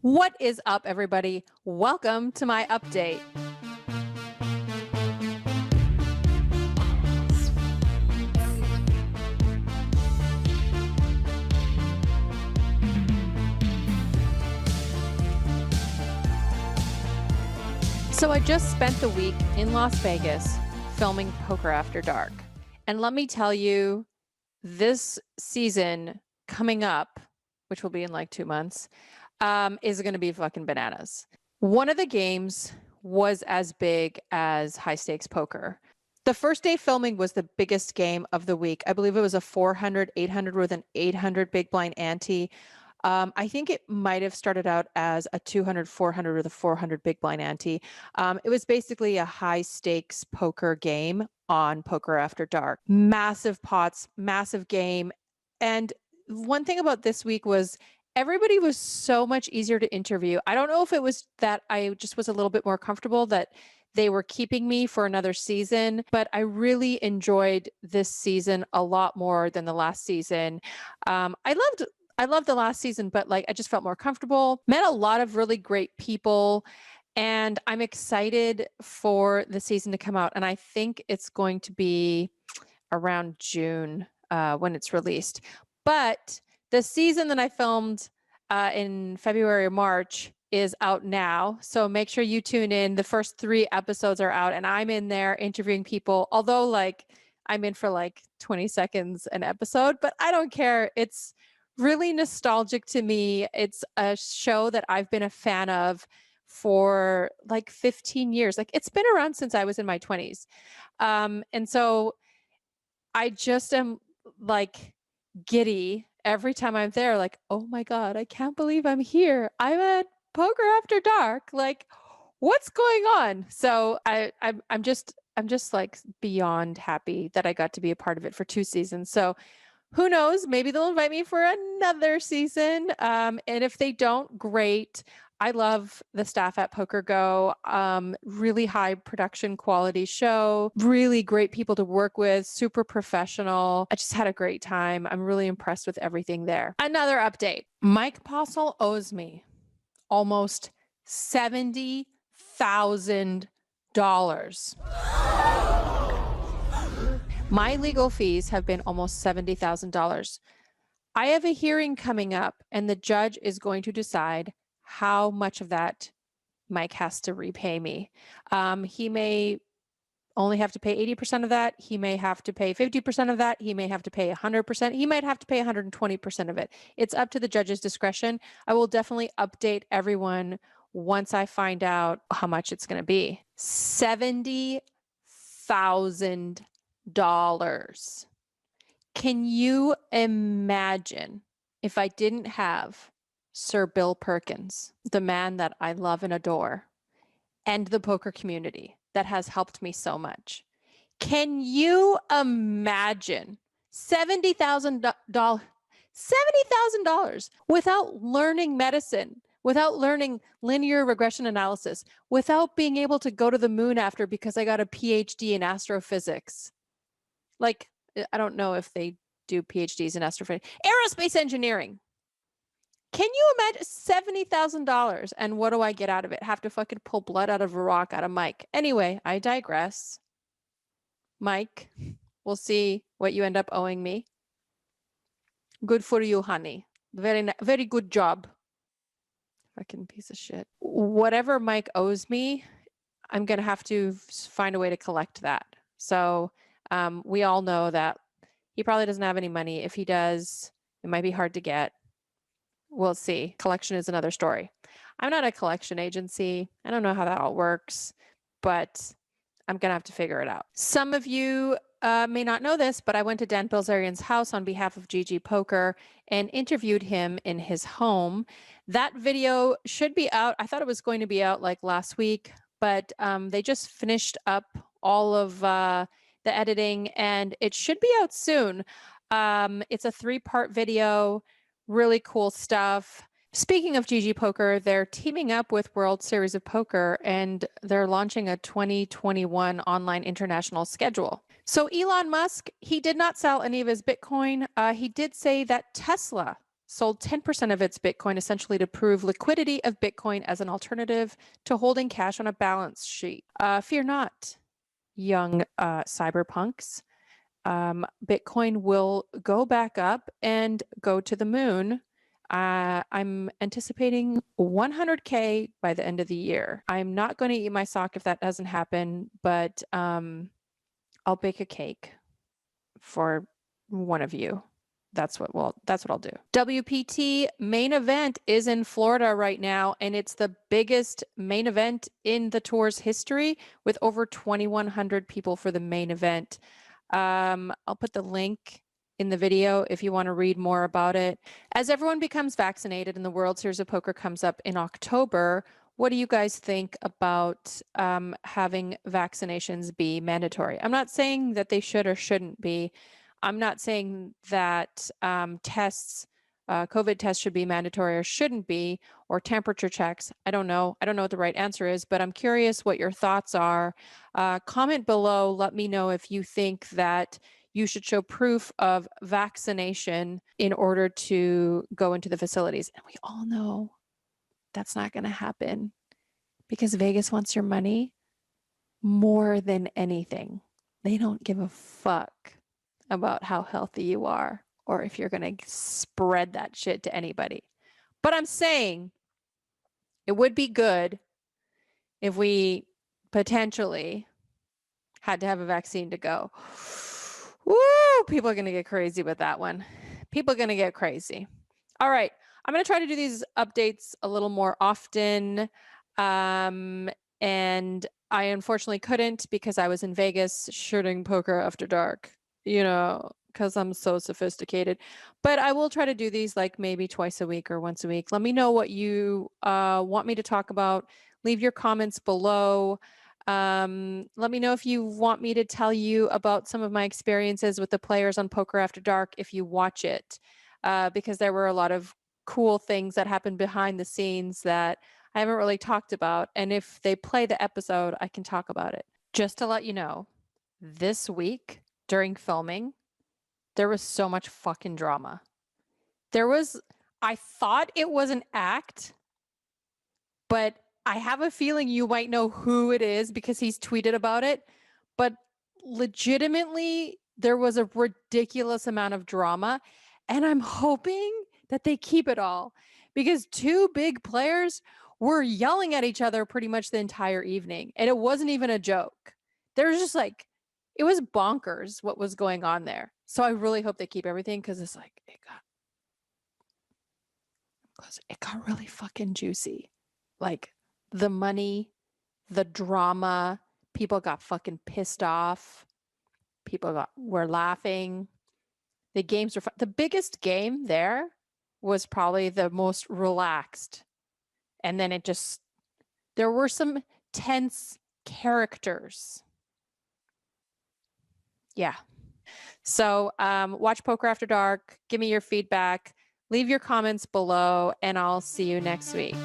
What is up, everybody? Welcome to my update. So I just spent the week in Las Vegas filming Poker After Dark. And let me tell you, this season coming up, which will be in like 2 months, is going to be fucking bananas. One of the games was as big as high stakes poker. The first day filming was the biggest game of the week. I believe it was a 400, 800 with an 800 big blind ante. I think it might have started out as a 200, 400 with a 400 big blind ante. It was basically a high stakes poker game on Poker After Dark. Massive pots, massive game. And one thing about this week was everybody was so much easier to interview. I don't know if it was that I just was a little bit more comfortable that they were keeping me for another season, but I really enjoyed this season a lot more than the last season. I loved the last season, but like I just felt more comfortable, met a lot of really great people, and I'm excited for the season to come out. And I think it's going to be around June when it's released. But the season that I filmed in February or March is out now. So make sure you tune in. The first 3 episodes are out and I'm in there interviewing people, although like I'm in for like 20 seconds an episode, but I don't care. It's really nostalgic to me. It's a show that I've been a fan of for like 15 years. Like it's been around since I was in my 20s. And so I just am like giddy every time I'm there, like, oh my God, I can't believe I'm here. I'm at Poker After Dark. Like, what's going on? So I'm just like beyond happy that I got to be a part of it for 2 seasons. So who knows? Maybe they'll invite me for another season. And if they don't, great. I love the staff at Poker Go. Really high production quality show, really great people to work with, super professional. I just had a great time. I'm really impressed with everything there. Another update. Mike Postle owes me almost $70,000. My legal fees have been almost $70,000. I have a hearing coming up and the judge is going to decide how much of that Mike has to repay me. He may only have to pay 80% of that. He may have to pay 50% of that. He may have to pay 100%. He might have to pay 120% of it. It's up to the judge's discretion. I will definitely update everyone once I find out how much it's going to be. $70,000. Can you imagine if I didn't have Sir Bill Perkins, the man that I love and adore, and the poker community that has helped me so much? Can you imagine $70,000 without learning medicine, without learning linear regression analysis, without being able to go to the moon after because I got a PhD in astrophysics? Like, I don't know if they do PhDs in astrophysics. Aerospace engineering. Can you imagine $70,000? And what do I get out of it? Have to fucking pull blood out of a rock out of Mike. Anyway, I digress. Mike, we'll see what you end up owing me. Good for you, honey. Very good job. Fucking piece of shit. Whatever Mike owes me, I'm going to have to find a way to collect that. So we all know that he probably doesn't have any money. If he does, it might be hard to get. We'll see. Collection is another story. I'm not a collection agency. I don't know how that all works, but I'm going to have to figure it out. Some of you may not know this, but I went to Dan Bilzerian's house on behalf of GG Poker and interviewed him in his home. That video should be out. I thought it was going to be out like last week, but they just finished up all of the editing and it should be out soon. It's a 3-part video. Really cool stuff. Speaking of GG Poker, they're teaming up with World Series of Poker and they're launching a 2021 online international schedule. So Elon Musk, he did not sell any of his Bitcoin. He did say that Tesla sold 10% of its Bitcoin essentially to prove liquidity of Bitcoin as an alternative to holding cash on a balance sheet. Fear not, young cyberpunks. Bitcoin will go back up and go to the moon. I'm anticipating 100K by the end of the year. I'm not going to eat my sock if that doesn't happen, but I'll bake a cake for one of you. That's what I'll do. WPT main event is in Florida right now, and it's the biggest main event in the tour's history with over 2,100 people for the main event. I'll put the link in the video if you want to read more about it. As everyone becomes vaccinated and the World Series of Poker comes up in October, what do you guys think about having vaccinations be mandatory? I'm not saying that they should or shouldn't be. I'm not saying that tests, COVID tests should be mandatory or shouldn't be, or temperature checks. I don't know. I don't know what the right answer is, but I'm curious what your thoughts are. Comment below. Let me know if you think that you should show proof of vaccination in order to go into the facilities. And we all know that's not going to happen because Vegas wants your money more than anything. They don't give a fuck about how healthy you are or if you're going to spread that shit to anybody. But I'm saying it would be good if we potentially had to have a vaccine to go. Woo! People are going to get crazy with that one. People are going to get crazy. All right. I'm going to try to do these updates a little more often. And I unfortunately couldn't because I was in Vegas shooting poker after dark, you know, because I'm so sophisticated. But I will try to do these like maybe twice a week or once a week. Let me know what you want me to talk about. Leave your comments below. Let me know if you want me to tell you about some of my experiences with the players on Poker After Dark if you watch it, because there were a lot of cool things that happened behind the scenes that I haven't really talked about. And if they play the episode, I can talk about it. Just to let you know, this week during filming, there was so much fucking drama. I thought it was an act, but I have a feeling you might know who it is because he's tweeted about it. But legitimately, there was a ridiculous amount of drama. And I'm hoping that they keep it all because two big players were yelling at each other pretty much the entire evening. And it wasn't even a joke. There was just like, it was bonkers what was going on there. So I really hope they keep everything because it's like, it got really fucking juicy. Like the money, the drama, people got fucking pissed off. Were laughing. The games were fun. The biggest game there was probably the most relaxed. And then there were some tense characters. Yeah. So watch Poker After Dark. Give me your feedback. Leave your comments below, and I'll see you next week.